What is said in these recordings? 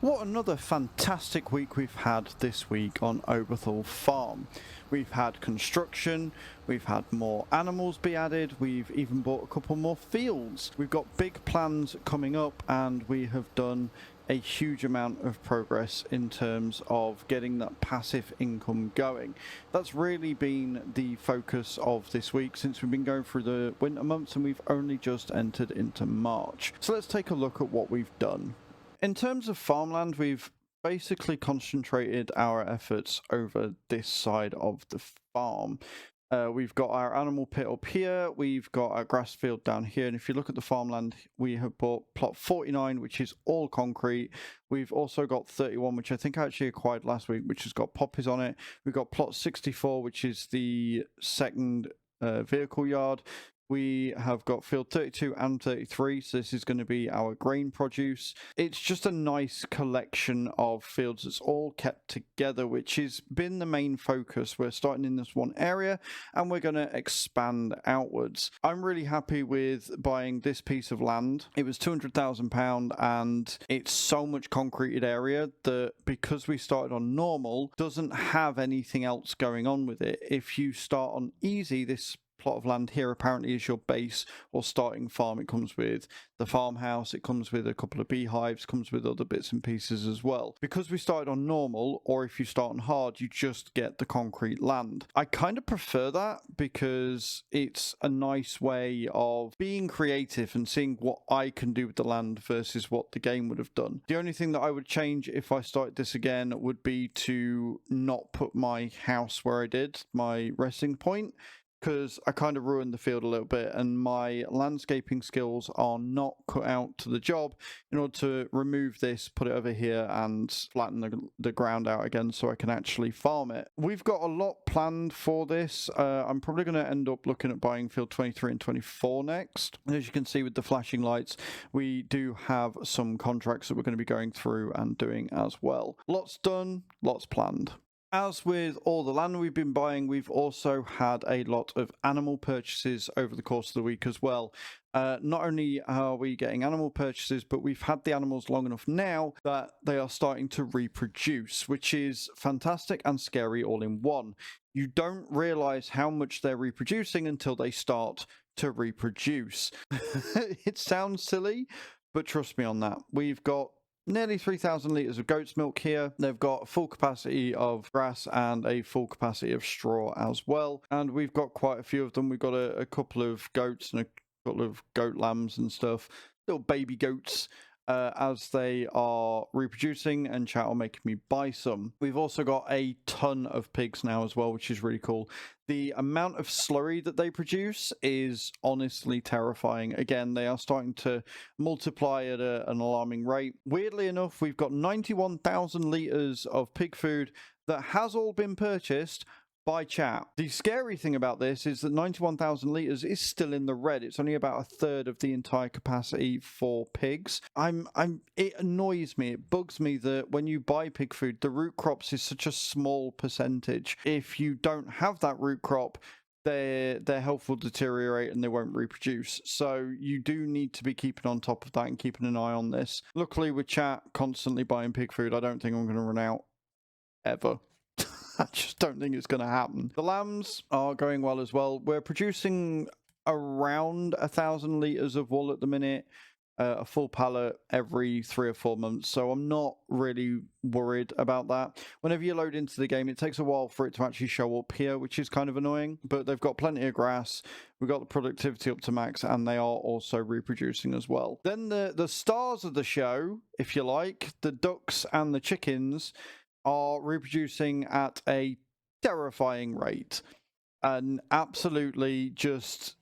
What another fantastic week we've had this week on Oberthal Farm. We've had construction, we've had more animals be added, we've even bought a couple more fields. We've got big plans coming up and we have done a huge amount of progress in terms of getting that passive income going. That's really been the focus of this week since we've been going through the winter months and we've only just entered into March. So let's take a look at what we've done. In terms of farmland, we've basically concentrated our efforts over this side of the farm. We've got our animal pit up here, we've got our grass field down here, and if you look at the farmland, we have bought plot 49, which is all concrete. We've also got 31, which I think I actually acquired last week, which has got poppies on it. We've got plot 64, which is the second vehicle yard. We have got field 32 and 33, so this is going to be our grain produce. It's just a nice collection of fields that's all kept together, which has been the main focus. We're starting in this one area and we're going to expand outwards. I'm really happy with buying this piece of land. It was £200,000 and it's so much concreted area that because we started on normal, doesn't have anything else going on with it. If you start on easy, this plot of land here apparently is your base or starting farm. It comes with the farmhouse, it comes with a couple of beehives, comes with other bits and pieces as well. Because we started on normal, or if you start on hard, you just get the concrete land. I kind of prefer that because it's a nice way of being creative and seeing what I can do with the land versus what the game would have done. The only thing that I would change if I started this again would be to not put my house where I did, my resting point, because I kind of ruined the field a little bit and my landscaping skills are not cut out to the job in order to remove this, put it over here and flatten the ground out again so I can actually farm it. We've got a lot planned for this. I'm probably going to end up looking at buying field 23 and 24 next. And as you can see with the flashing lights, we do have some contracts that we're going to be going through and doing as well. Lots done, lots planned. As with all the land we've been buying, we've also had a lot of animal purchases over the course of the week as well. Not only are we getting animal purchases, but we've had the animals long enough now that they are starting to reproduce, which is fantastic and scary all in one. You don't realize how much they're reproducing until they start to reproduce. It sounds silly, but trust me on that. We've got nearly 3,000 litres of goat's milk here. They've got a full capacity of grass and a full capacity of straw as well. And we've got quite a few of them. We've got a couple of goats and a couple of goat lambs and stuff. Little baby goats as they are reproducing, and chat are making me buy some. We've also got a ton of pigs now as well, which is really cool. The amount of slurry that they produce is honestly terrifying. Again, they are starting to multiply at an alarming rate. Weirdly enough, we've got 91,000 litres of pig food that has all been purchased by chat. The scary thing about this is that 91,000 litres is still in the red. It's only about a third of the entire capacity for pigs. It annoys me, it bugs me that when you buy pig food, the root crops is such a small percentage. If you don't have that root crop, their health will deteriorate and they won't reproduce. So you do need to be keeping on top of that and keeping an eye on this. Luckily with chat constantly buying pig food, I don't think I'm going to run out ever. I just don't think it's going to happen. The lambs are going well as well. We're producing around 1,000 litres of wool at the minute, a full pallet every 3 or 4 months. So I'm not really worried about that. Whenever you load into the game, it takes a while for it to actually show up here, which is kind of annoying. But they've got plenty of grass. We've got the productivity up to max, and they are also reproducing as well. Then the stars of the show, if you like, the ducks and the chickens, are reproducing at a terrifying rate, an absolutely just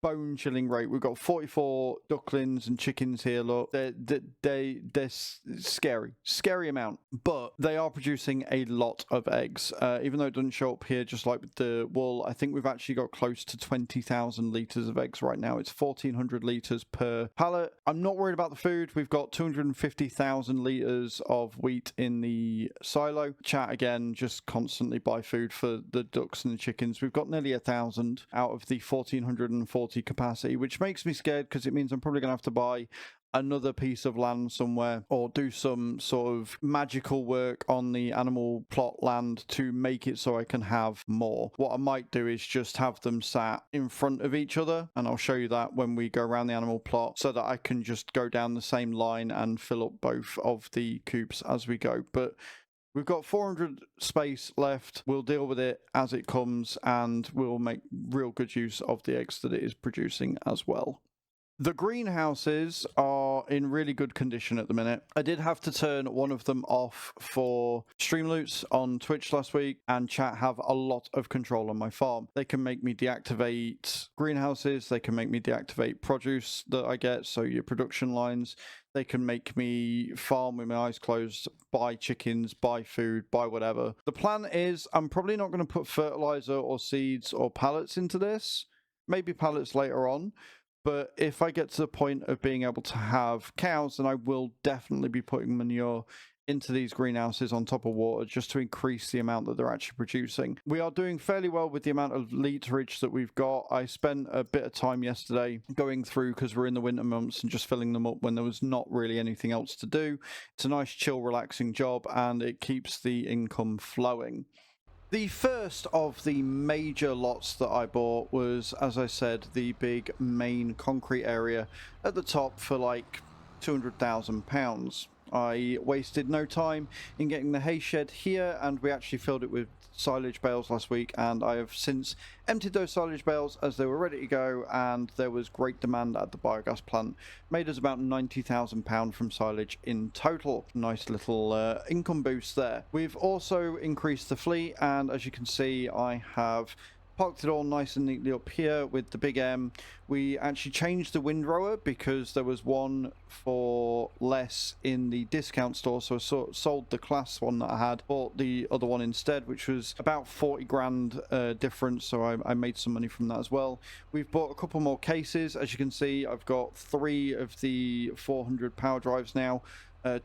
bone-chilling rate. We've got 44 ducklings and chickens here. Look, they're scary amount, but they are producing a lot of eggs. Even though it doesn't show up here, just like with the wool, I think we've actually got close to 20,000 litres of eggs right now. It's 1,400 litres per pallet. I'm not worried about the food. We've got 250,000 litres of wheat in the silo. Chat again, just constantly buy food for the ducks and the chickens. We've got nearly 1,000 out of the 1,440 capacity, which makes me scared because it means I'm probably going to have to buy another piece of land somewhere or do some sort of magical work on the animal plot land to make it so I can have more. What I might do is just have them sat in front of each other, and I'll show you that when we go around the animal plot, so that I can just go down the same line and fill up both of the coops as we go. But we've got 400 space left. We'll deal with it as it comes, and we'll make real good use of the eggs that it is producing as well. The greenhouses are in really good condition at the minute. I did have to turn one of them off for stream loots on Twitch last week, and chat have a lot of control on my farm. They can make me deactivate greenhouses, they can make me deactivate produce that I get, so your production lines. They can make me farm with my eyes closed, buy chickens, buy food, buy whatever. The plan is I'm probably not going to put fertilizer or seeds or pallets into this. Maybe pallets later on. But if I get to the point of being able to have cows, then I will definitely be putting manure into these greenhouses on top of water just to increase the amount that they're actually producing. We are doing fairly well with the amount of literage that we've got. I spent a bit of time yesterday going through, because we're in the winter months, and just filling them up when there was not really anything else to do. It's a nice, chill, relaxing job, and it keeps the income flowing. The first of the major lots that I bought was, as I said, the big main concrete area at the top for like £200,000. I wasted no time in getting the hay shed here, and we actually filled it with silage bales last week, and I have since emptied those silage bales as they were ready to go, and there was great demand at the biogas plant. Made us about £90,000 from silage in total. Nice little income boost there. We've also increased the fleet, and as you can see, I have parked it all nice and neatly up here with the big M. We actually changed the windrower because there was one for less in the discount store, so I sold the class one that I had, bought the other one instead, which was about 40 grand difference, so I made some money from that as well. We've bought a couple more cases. As you can see, I've got 3 of the 400 power drives now,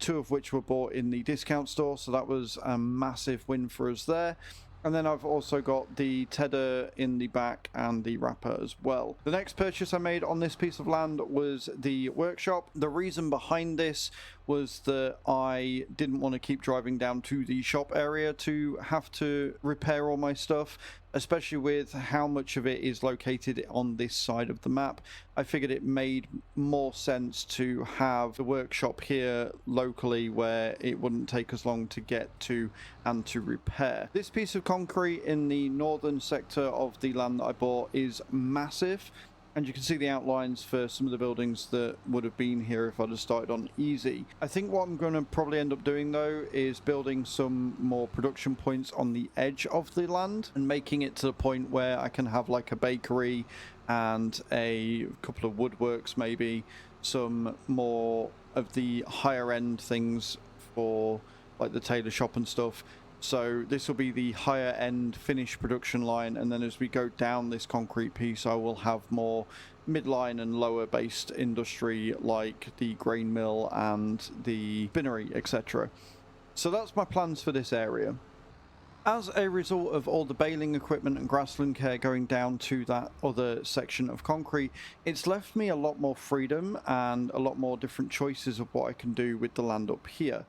2 of which were bought in the discount store, so that was a massive win for us there. And then I've also got the tedder in the back and the wrapper as well. The next purchase I made on this piece of land was the workshop. The reason behind this was that I didn't want to keep driving down to the shop area to have to repair all my stuff, especially with how much of it is located on this side of the map. I figured it made more sense to have the workshop here locally, where it wouldn't take as long to get to and to repair. This piece of concrete in the northern sector of the land that I bought is massive, and you can see the outlines for some of the buildings that would have been here if I'd have started on easy. I think what I'm going to probably end up doing though is building some more production points on the edge of the land and making it to the point where I can have like a bakery and a couple of woodworks, maybe some more of the higher end things for like the tailor shop and stuff. So this will be the higher end finished production line, and then as we go down this concrete piece, I will have more midline and lower based industry like the grain mill and the spinnery, etc. So that's my plans for this area. As a result of all the baling equipment and grassland care going down to that other section of concrete, it's left me a lot more freedom and a lot more different choices of what I can do with the land up here.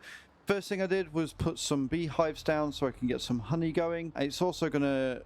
First thing I did was put some beehives down so I can get some honey going. It's also going to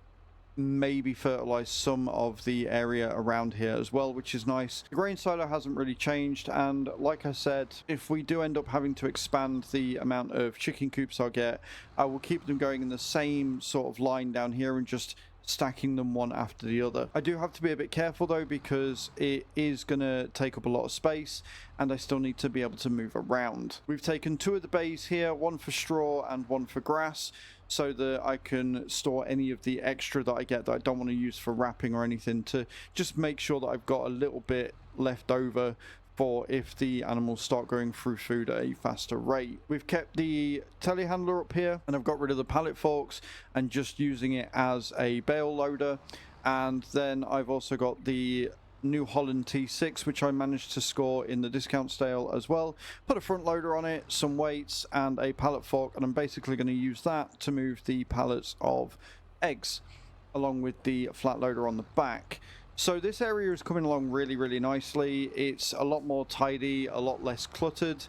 maybe fertilize some of the area around here as well, which is nice. The grain silo hasn't really changed, and like I said, if we do end up having to expand the amount of chicken coops I get, I will keep them going in the same sort of line down here and just stacking them one after the other. I do have to be a bit careful though, because it is going to take up a lot of space and I still need to be able to move around. We've taken 2 of the bays here, one for straw and one for grass, so that I can store any of the extra that I get that I don't want to use for wrapping or anything, to just make sure that I've got a little bit left over for if the animals start going through food at a faster rate. We've kept the telehandler up here, and I've got rid of the pallet forks and just using it as a bale loader. And then I've also got the New Holland T6, which I managed to score in the discount sale as well. Put a front loader on it, some weights and a pallet fork, and I'm basically going to use that to move the pallets of eggs along with the flat loader on the back. So this area is coming along really nicely. It's a lot more tidy, a lot less cluttered,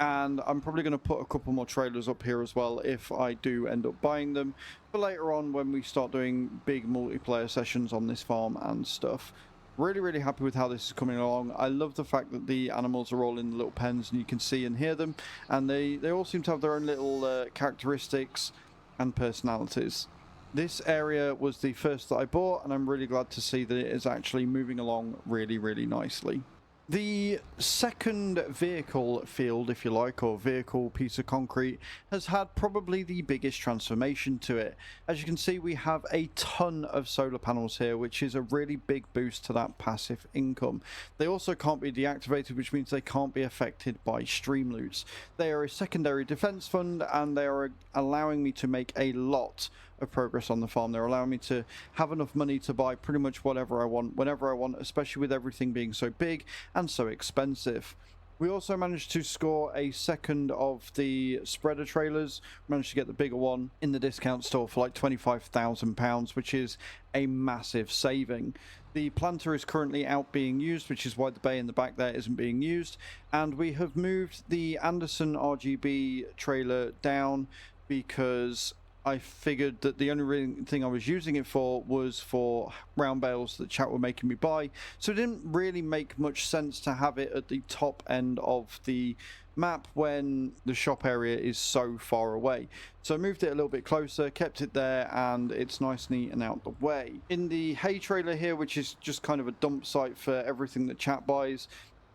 and I'm probably going to put a couple more trailers up here as well if I do end up buying them for later on when we start doing big multiplayer sessions on this farm and stuff. Really happy with how this is coming along. I love the fact that the animals are all in the little pens and you can see and hear them, and they all seem to have their own little characteristics and personalities. This area was the first that I bought, and I'm really glad to see that it is actually moving along really nicely. The second vehicle field, if you like, or vehicle piece of concrete, has had probably the biggest transformation to it. As you can see, we have a ton of solar panels here, which is a really big boost to that passive income. They also can't be deactivated, which means they can't be affected by stream loots. They are a secondary defense fund, and they are allowing me to make a lot of progress on the farm. They're allowing me to have enough money to buy pretty much whatever I want, whenever I want, especially with everything being so big and so expensive. We also managed to score a second of the spreader trailers. Managed to get the bigger one in the discount store for like £25,000, which is a massive saving. The planter is currently out being used, which is why the bay in the back there isn't being used. And we have moved the Anderson RGB trailer down because I figured that the only thing I was using it for was for round bales that chat were making me buy, so it didn't really make much sense to have it at the top end of the map when the shop area is so far away. So I moved it a little bit closer, kept it there, and it's nice, neat, and out the way. In the hay trailer here, which is just kind of a dump site for everything that chat buys,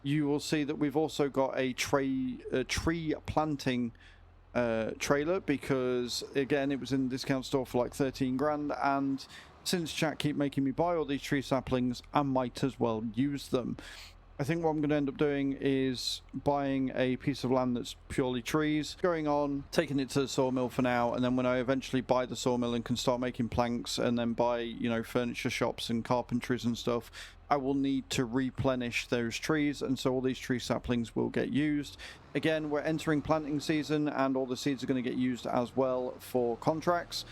you will see that we've also got a tree planting trailer, because again it was in the discount store for like 13 grand, and since chat keep making me buy all these tree saplings, I might as well use them. I think what I'm going to end up doing is buying a piece of land that's purely trees, going on, taking it to the sawmill for now, and then when I eventually buy the sawmill and can start making planks and then buy, you know, furniture shops and carpentries and stuff, I will need to replenish those trees, and so all these tree saplings will get used. Again, we're entering planting season and all the seeds are going to get used as well for contracts,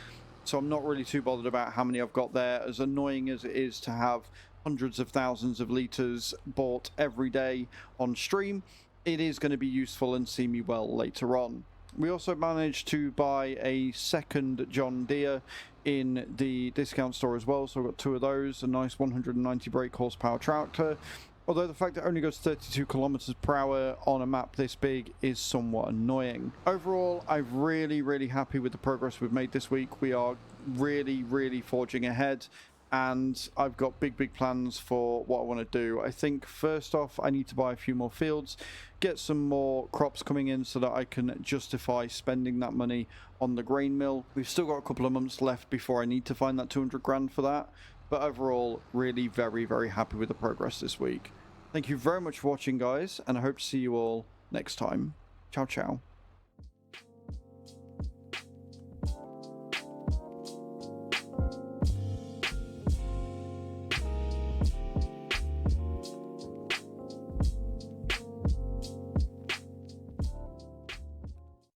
so I'm not really too bothered about how many I've got there, as annoying as it is to have hundreds of thousands of litres bought every day on stream. It is going to be useful and see me well later on. We also managed to buy a second John Deere in the discount store as well, so I've got two of those, a nice 190 brake horsepower tractor. Although the fact that it only goes 32 kilometers per hour on a map this big is somewhat annoying. Overall, I'm really happy with the progress we've made this week. We are really forging ahead, and I've got big plans for what I want to do. I think first off, I need to buy a few more fields, get some more crops coming in so that I can justify spending that money on the grain mill. We've still got a couple of months left before I need to find that 200 grand for that, but overall, really very happy with the progress this week. Thank you very much for watching, guys, and I hope to see you all next time. Ciao.